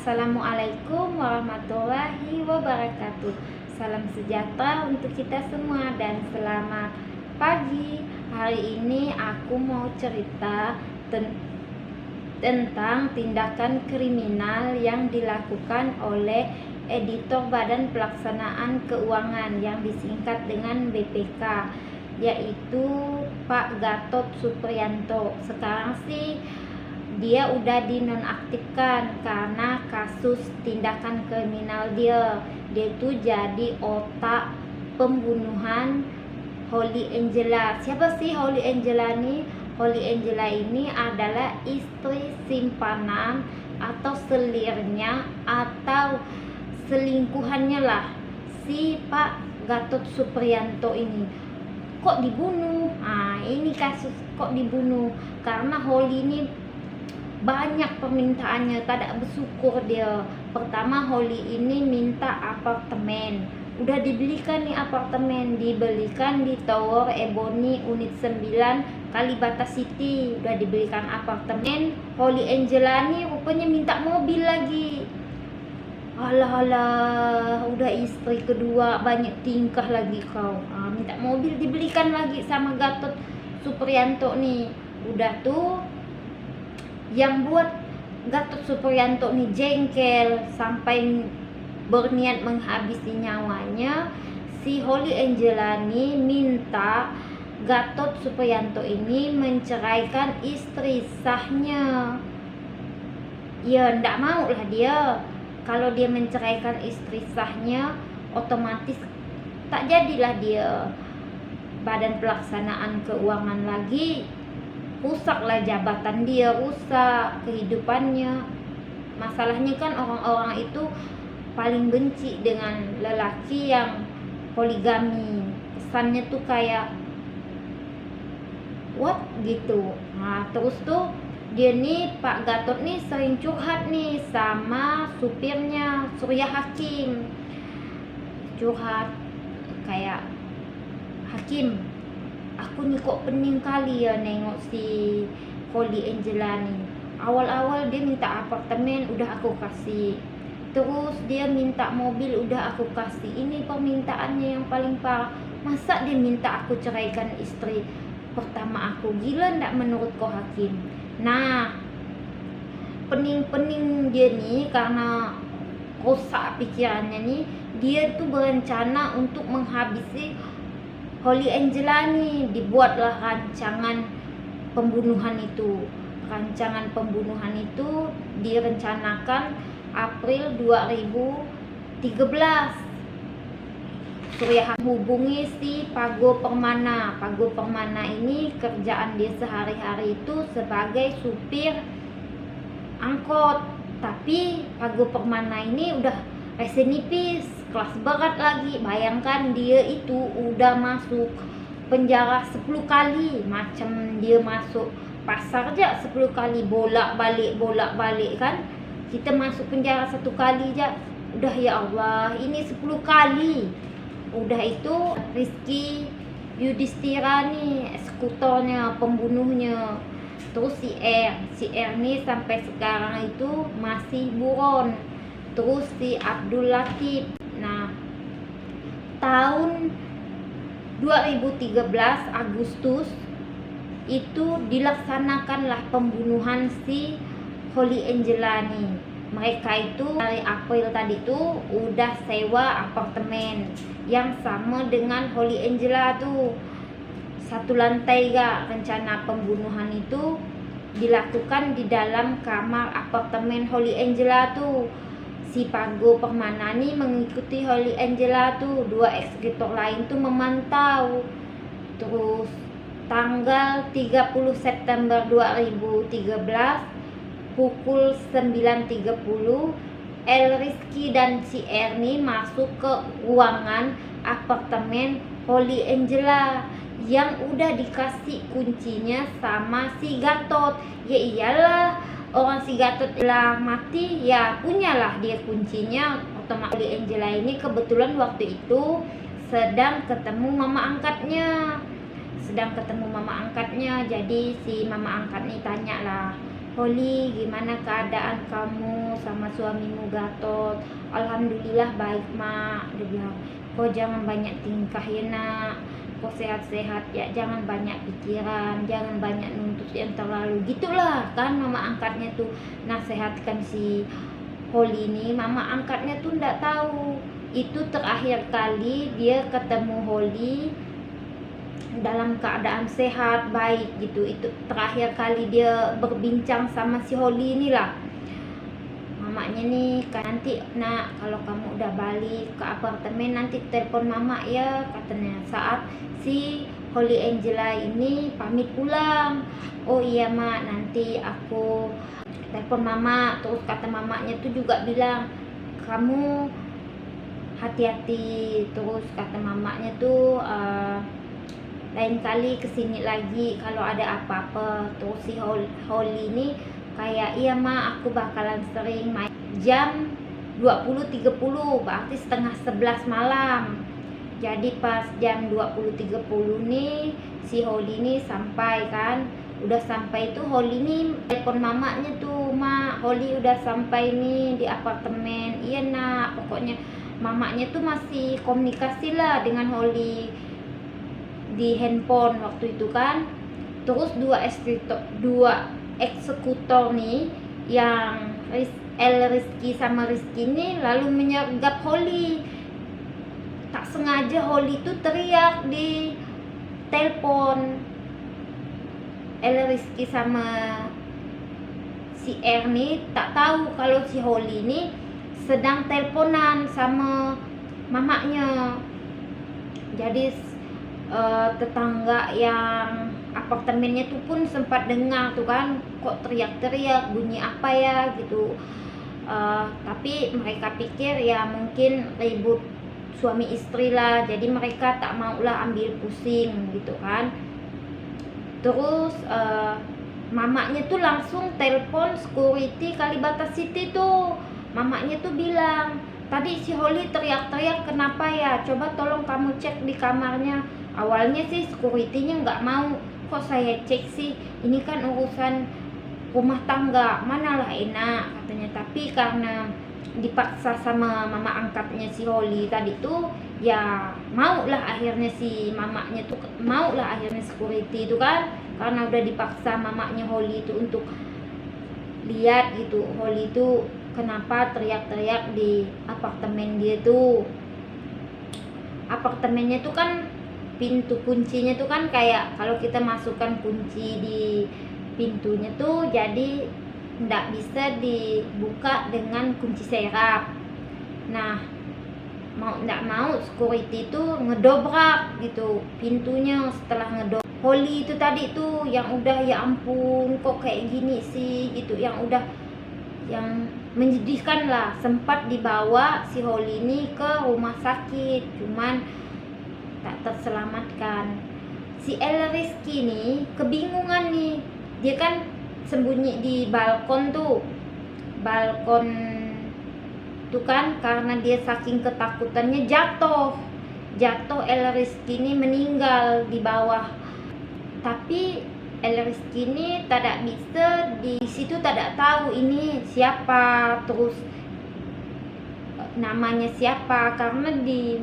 Assalamualaikum warahmatullahi wabarakatuh. Salam sejahtera untuk kita semua dan selamat pagi. Hari ini aku mau cerita tentang tindakan kriminal yang dilakukan oleh editor Badan Pelaksanaan Keuangan yang disingkat dengan BPK, yaitu Pak Gatot Supriyanto. Sekarang sih dia udah dinonaktifkan karena kasus tindakan kriminal dia tuh jadi otak pembunuhan Holly Angela. Siapa sih Holly Angela nih? Holly Angela ini adalah istri simpanan atau selirnya atau selingkuhannya lah si Pak Gatot Supriyanto ini. Kok dibunuh? Ini kasus kok dibunuh karena Holly ini banyak permintaannya, tak bersyukur dia. Pertama, Holly ini minta apartemen, udah dibelikan nih apartemen, dibelikan di Tower Ebony unit 9 Kalibata City, udah dibelikan apartemen. Holly Angela nih rupanya minta mobil lagi. Alah, udah istri kedua banyak tingkah lagi kau. Minta mobil dibelikan lagi sama Gatot Supriyanto nih. Udah tuh yang buat Gatot Supriyanto nih jengkel sampai berniat menghabisi nyawanya, si Holly Angela nih minta Gatot Supriyanto ini menceraikan istri sahnya. Ya ndak mau lah dia. Kalau dia menceraikan istri sahnya, otomatis tak jadilah dia Badan Pelaksanaan Keuangan lagi. Rusaklah jabatan dia, rusak kehidupannya. Masalahnya kan orang-orang itu paling benci dengan lelaki yang poligami. Kesannya tuh kayak what gitu. Terus tuh dia nih Pak Gatot nih sering curhat nih sama supirnya Surya Hakim. Curhat kayak, Hakim, aku nih kok pening kali ya nengok si Holly Angela nih. Awal-awal dia minta apartemen, udah aku kasih. Terus dia minta mobil, udah aku kasih. Ini permintaannya yang paling parah. Masa dia minta aku ceraikan istri pertama aku? Gila ndak menurut kau Hakim? Nah, pening-pening dia nih karena rusak pikirannya nih. Dia tuh berencana untuk menghabisi Holly Angela nih. Dibuatlah rancangan pembunuhan itu. Rancangan pembunuhan itu direncanakan April 2013. Surya hubungi si Pago Permana. Pago Permana ini kerjaan dia sehari-hari itu sebagai supir angkot. Tapi Pago Permana ini udah rese nipis, kelas berat lagi. Bayangkan dia itu udah masuk penjara 10 kali. Macam dia masuk pasar aja 10 kali, bolak-balik kan. Kita masuk penjara 1 kali aja udah, ya Allah, ini 10 kali. Udah itu Rizky Yudhistira nih eksekutornya, pembunuhnya. Terus si R nih sampai sekarang itu masih buron. Terus si Abdul Latif. Nah, tahun 2013 Agustus itu dilaksanakanlah pembunuhan si Holly Angela nih. Mereka itu dari April tadi tuh udah sewa apartemen yang sama dengan Holly Angela tuh, 1 lantai gak. Rencana pembunuhan itu dilakukan di dalam kamar apartemen Holly Angela tuh. Si Pago Permana nih mengikuti Holly Angela tuh. 2 eksekutor lain tuh memantau. Terus tanggal 30 September 2013 pukul 9.30 Rizky dan si Ernie masuk ke ruangan apartemen Holly Angela yang udah dikasih kuncinya sama si Gatot. Ya iyalah, orang si Gatot lah mati, ya punyalah dia kuncinya. Otomatis Holly Angela ini kebetulan waktu itu sedang ketemu mama angkatnya. Jadi si mama angkat nih tanya lah, "Holly, gimana keadaan kamu sama suamimu Gatot?" "Alhamdulillah baik, Mak," dia bilang. "Kau jangan banyak tingkah ya, Nak. Kau sehat-sehat ya, jangan banyak pikiran, jangan banyak nuntut yang terlalu." Gitulah kan mama angkatnya tuh nasehatkan si Holly ini. Mama angkatnya tuh ndak tahu itu terakhir kali dia ketemu Holly dalam keadaan sehat baik gitu. Itu terakhir kali dia berbincang sama si Holly inilah. Mamanya nih kan, "Nanti Nak, kalau kamu udah balik ke apartemen nanti telepon mama ya," katanya, saat si Holly Angela ini pamit pulang. "Oh iya Mak, nanti aku telepon mama." Terus kata mamanya tuh juga bilang, "Kamu hati-hati." Terus kata mamanya tuh, lain kali kesini lagi kalau ada apa-apa." Terus si Holly ini kayak, "Iya Ma, aku bakalan sering main." Jam 20.30, berarti setengah 11 malam. Jadi pas jam 20.30 nih si Holly ini sampai kan. Udah sampai tuh Holly ini telepon mamanya tuh, "Ma, Holly udah sampai nih di apartemen." "Iya Nak." Pokoknya mamanya tuh masih komunikasi lah dengan Holly di handphone waktu itu kan. Terus dua eksekutor nih yang Rizky sama Rizky ini lalu menyergap Holly. Tak sengaja Holly itu teriak di telepon. Rizky sama si R nih tak tahu kalau si Holly ini sedang teleponan sama mamanya. Jadi tetangga yang apartemennya tuh pun sempat dengar tuh kan, kok teriak-teriak, bunyi apa ya gitu. Tapi mereka pikir ya mungkin ribut suami istri lah, jadi mereka tak maulah ambil pusing gitu kan. Terus mamanya tuh langsung telepon security Kalibata City tuh. Mamanya tuh bilang, "Tadi si Holly teriak-teriak kenapa ya? Coba tolong kamu cek di kamarnya." Awalnya sih security-nya nggak mau. "Kok saya cek sih? Ini kan urusan rumah tangga, manalah enak," katanya. Tapi karena dipaksa sama mama angkatnya si Holly tadi tuh, ya maulah akhirnya si mamanya tuh, maulah akhirnya security itu kan, karena udah dipaksa mamanya Holly itu untuk lihat gitu Holly itu kenapa teriak-teriak di apartemen dia tuh. Apartemennya tuh kan pintu kuncinya tuh kan kayak kalau kita masukkan kunci di pintunya tuh jadi ndak bisa dibuka dengan kunci serap. Nah, mau ndak mau security itu ngedobrak gitu pintunya. Setelah ngedobrak, Holly itu tadi tuh yang udah, ya ampun kok kayak gini sih gitu, yang udah yang menyedihkan lah, sempat dibawa si Holly ini ke rumah sakit, cuman tak terselamatkan. Si Rizky nih kebingungan nih, dia kan sembunyi di balkon tuh kan, karena dia saking ketakutannya jatuh Rizky ini meninggal di bawah. Tapi Rizky ini tidak bisa di situ, tidak tahu ini siapa, terus namanya siapa, karena di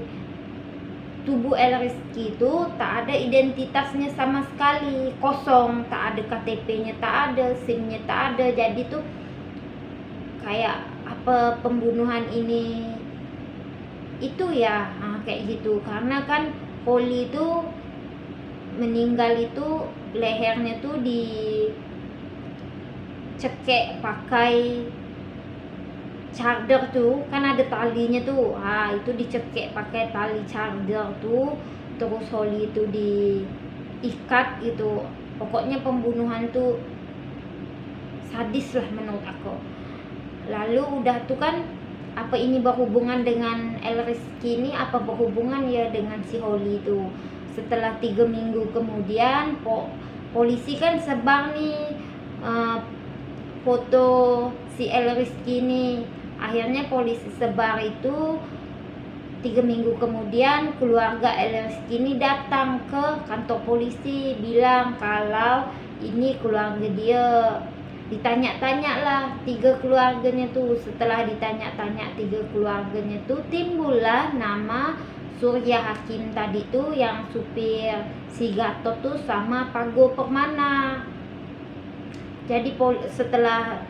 tubuh Rizky itu tak ada identitasnya sama sekali, kosong, tak ada KTP-nya, tak ada SIM-nya, tak ada. Jadi tuh kayak apa pembunuhan ini itu ya, kayak gitu. Karena kan Holly itu meninggal itu lehernya tuh dicekek pakai charger tuh kan, ada talinya tuh, itu dicekek pakai tali charger tuh. Terus Holly itu diikat gitu. Pokoknya pembunuhan tuh sadis lah menurut aku. Lalu udah tuh kan, apa ini berhubungan dengan Rizky ini, apa berhubungan ya dengan si Holly itu. Setelah 3 minggu kemudian polisi kan sebar nih foto si Rizky ini. Akhirnya polisi sebar itu 3 minggu kemudian keluarga Rizky ini datang ke kantor polisi, bilang kalau ini keluarga dia Ditanya-tanya lah 3 keluarganya tuh. Setelah ditanya-tanya 3 keluarganya tuh, timbullah nama Surya Hakim tadi tuh, yang supir si Gatot tuh sama Pago Permana. Jadi setelah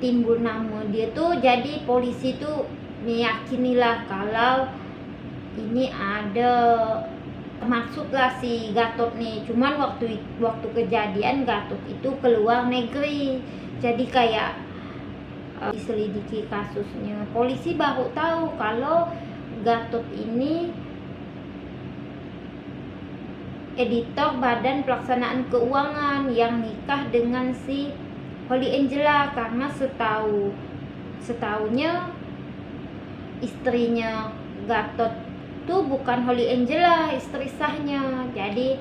timbul nama dia tuh, jadi polisi tuh meyakinilah kalau ini ada maksudlah si Gatot nih. Cuman waktu kejadian Gatot itu keluar negeri, jadi kayak diselidiki kasusnya. Polisi baru tahu kalau Gatot ini editor Badan Pelaksanaan Keuangan yang nikah dengan si Holly Angela, karena setahunya istrinya Gatot tuh bukan Holly Angela, istri sahnya. Jadi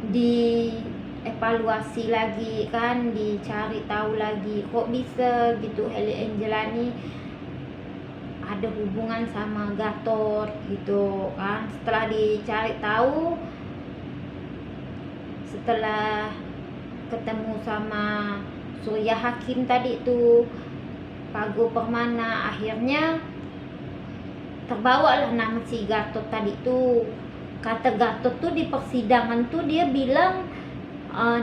dievaluasi lagi kan, dicari tahu lagi kok bisa gitu Holly Angela nih ada hubungan sama Gatot gitu kan. Setelah dicari tahu, setelah ketemu sama Surya Hakim tadi tuh, Pago Permana, akhirnya terbawa lah nama si Gatot tadi tuh. Kata Gatot tuh di persidangan tuh, dia bilang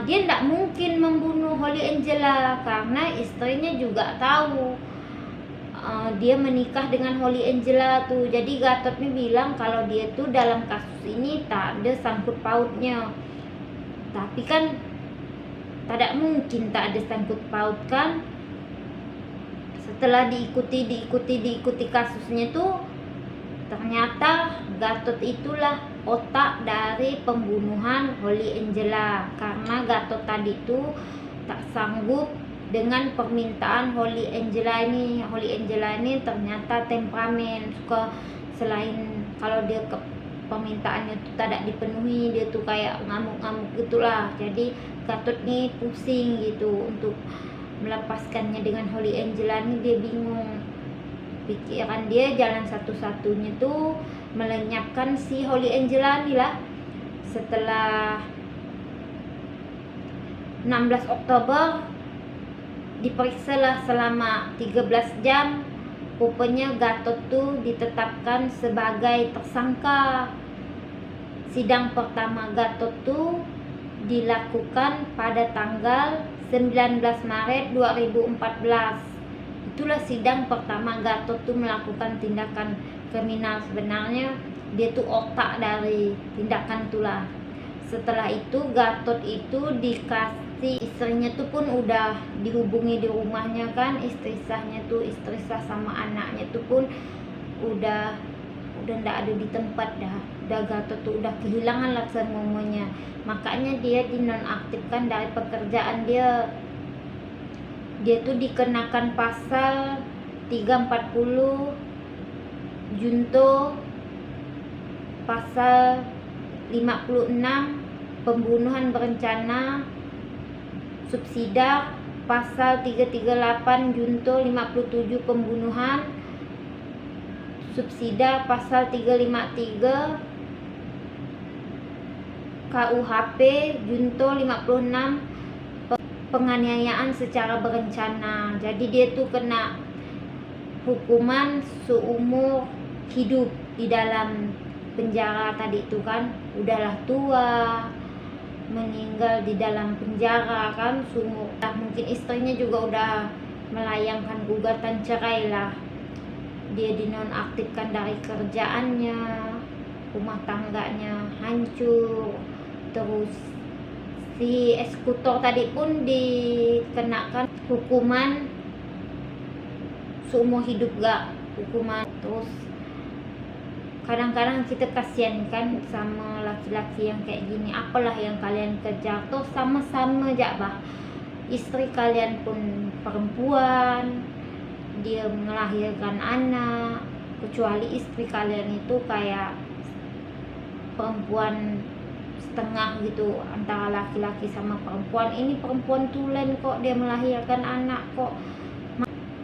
dia tidak mungkin membunuh Holly Angela karena istrinya juga tahu dia menikah dengan Holly Angela tuh. Jadi Gatot nih bilang kalau dia tuh dalam kasus ini tak ada sangkut pautnya. Tapi kan tidak mungkin tak ada sangkut paut kan. Setelah diikuti kasusnya tuh, ternyata Gatot itulah otak dari pembunuhan Holly Angela. Karena Gatot tadi tuh tak sanggup dengan permintaan Holly Angela ini. Holly Angela ini ternyata temperamen, suka selain kalau dia permintaannya tuh tidak dipenuhi, dia tuh kayak ngamuk-ngamuk gitulah. Jadi Gatot nih pusing gitu untuk melepaskannya dengan Holly Angela nih. Dia bingung, pikiran dia jalan satu-satunya tuh melenyapkan si Holly Angela nih lah. Setelah 16 Oktober diperiksalah selama 13 jam. Rupanya Gatot tuh ditetapkan sebagai tersangka. Sidang pertama Gatot tuh dilakukan pada tanggal 19 Maret 2014. Itulah sidang pertama Gatot tuh melakukan tindakan kriminal. Sebenarnya dia tuh otak dari tindakan itulah. Setelah itu Gatot itu dikasih, istrinya tuh pun udah dihubungi di rumahnya kan, istri sahnya tuh, istri sah sama anaknya tuh pun udah ndak ada di tempat dah. Gatot tuh udah kehilangan lah semuanya. Makanya dia dinonaktifkan dari pekerjaan dia. Dia tuh dikenakan pasal 340 junto, pasal 56 pembunuhan berencana, subsidiar pasal 338 junto 57 pembunuhan, subsidiar pasal 353 KUHP junto 56 penganiayaan secara berencana. Jadi dia tuh kena hukuman seumur hidup di dalam penjara tadi itu kan. Udahlah tua, meninggal di dalam penjara kan, seumur. Mungkin istrinya juga udah melayangkan gugatan cerai lah. Dia dinonaktifkan dari kerjaannya, rumah tangganya hancur. Terus si eksekutor tadi pun dikenakan hukuman seumur hidup gak, hukuman. Terus kadang-kadang kita kasihan kan sama laki-laki yang kayak gini. Apalah yang kalian kejar, toh sama-sama aja bah, istri kalian pun perempuan, dia melahirkan anak. Kecuali istri kalian itu kayak perempuan setengah gitu, antara laki-laki sama perempuan. Ini perempuan tulen kok, dia melahirkan anak kok.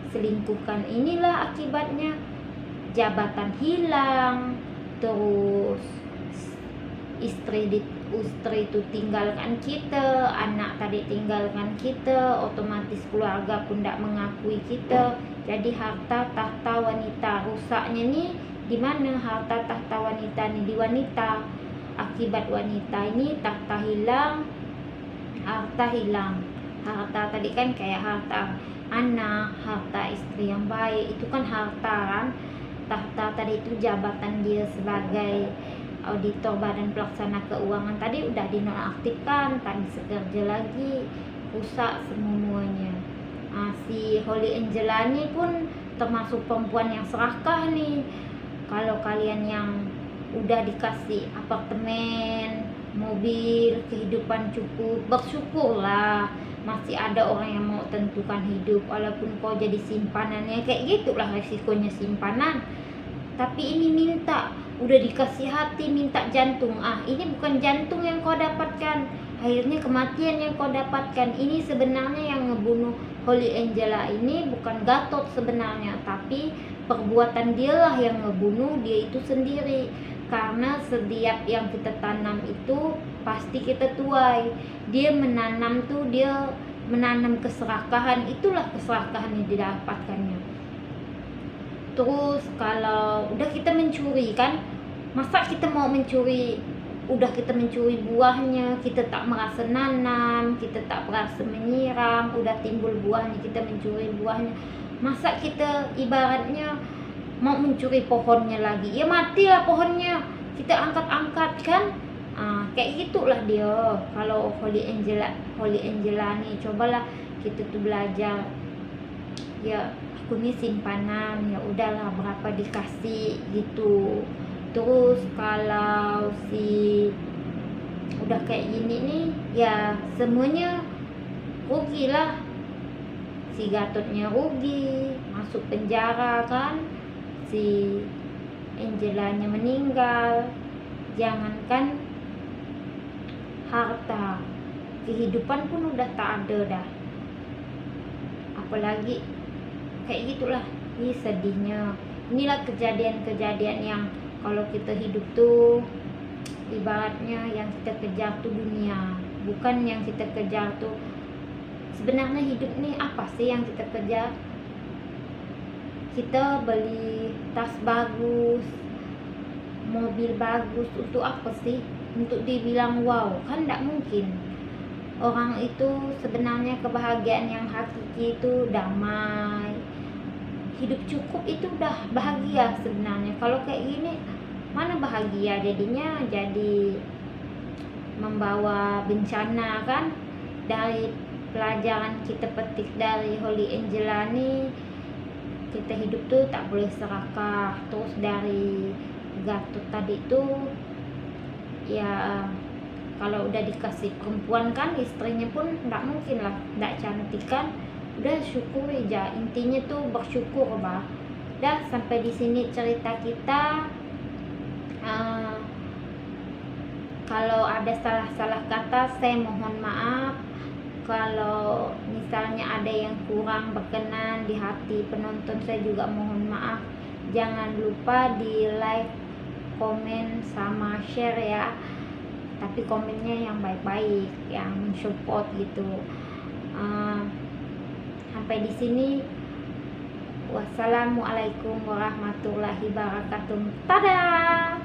Selingkuhkan inilah akibatnya. Jabatan hilang, terus istri istri itu tinggalkan kita, anak tadi tinggalkan kita, otomatis keluarga pun tidak mengakui kita. Jadi harta tahta wanita, rusaknya nih di mana harta tahta wanita nih? Di wanita. Akibat wanita ini tahta hilang, harta hilang. Harta tadi kan kayak harta anak, harta istri yang baik, itu kan harta kan. Tahta tadi itu jabatan dia sebagai auditor Badan Pelaksana Keuangan tadi udah dinonaktifkan, tak bisa kerja lagi, rusak semuanya. Si Holy Angela ini pun termasuk perempuan yang serakah nih. Kalau kalian yang udah dikasih apartemen, mobil, kehidupan cukup, bersyukurlah. Masih ada orang yang mau tentukan hidup, walaupun kau jadi simpanannya, kayak gitulah resikonya simpanan. Tapi ini minta, udah dikasih hati, minta jantung. Ini bukan jantung yang kau dapatkan, akhirnya kematian yang kau dapatkan. Ini sebenarnya yang ngebunuh Holy Angela ini bukan Gatot sebenarnya, tapi perbuatan dialah yang ngebunuh dia itu sendiri. Karena setiap yang kita tanam itu pasti kita tuai. Dia menanam tuh, dia menanam keserakahan, itulah keserakahan yang didapatkannya. Terus kalau udah kita mencuri kan, masa kita mau mencuri, udah kita mencuri buahnya, kita tak merasa nanam, kita tak merasa menyiram, udah timbul buahnya, kita mencuri buahnya. Masa kita ibaratnya mau mencuri pohonnya lagi, ya matilah pohonnya, kita angkat-angkat kan. Kayak gitulah dia. Kalau Holy Angela nih, cobalah kita tuh belajar. Ya aku nih simpanan, ya udahlah berapa dikasih gitu. Terus kalau si udah kayak gini nih, ya semuanya rugi lah. Si Gatotnya rugi, masuk penjara kan, si Angelanya meninggal. Jangankan harta, kehidupan pun udah tak ada dah. Apalagi kayak gitulah. Ini sedihnya. Inilah kejadian-kejadian yang kalau kita hidup tuh ibaratnya yang kita kejar tuh dunia, bukan yang kita kejar tuh sebenarnya hidup nih. Apa sih yang kita kejar? Kita beli tas bagus, mobil bagus, untuk apa sih? Untuk dibilang wow? Kan tidak mungkin. Orang itu sebenarnya kebahagiaan yang hakiki itu damai, hidup cukup, itu udah bahagia sebenarnya. Kalau kayak gini mana bahagia jadinya? Jadi membawa bencana kan. Dari pelajaran kita petik dari Holy Angela nih, kita hidup tuh tak boleh serakah. Terus dari Gatot tadi tuh, ya kalau udah dikasih perempuan kan, istrinya pun nggak mungkin lah nggak cantik kan. Udah syukuri aja, intinya tuh bersyukur bah. Dah sampai di sini cerita kita. Kalau ada salah-salah kata saya mohon maaf. Kalau misalnya ada yang kurang berkenan di hati penonton, saya juga mohon maaf. Jangan lupa di like, komen, sama share ya. Tapi komennya yang baik-baik, yang mensupport gitu. Sampai di sini. Wassalamualaikum warahmatullahi wabarakatuh. Dadah.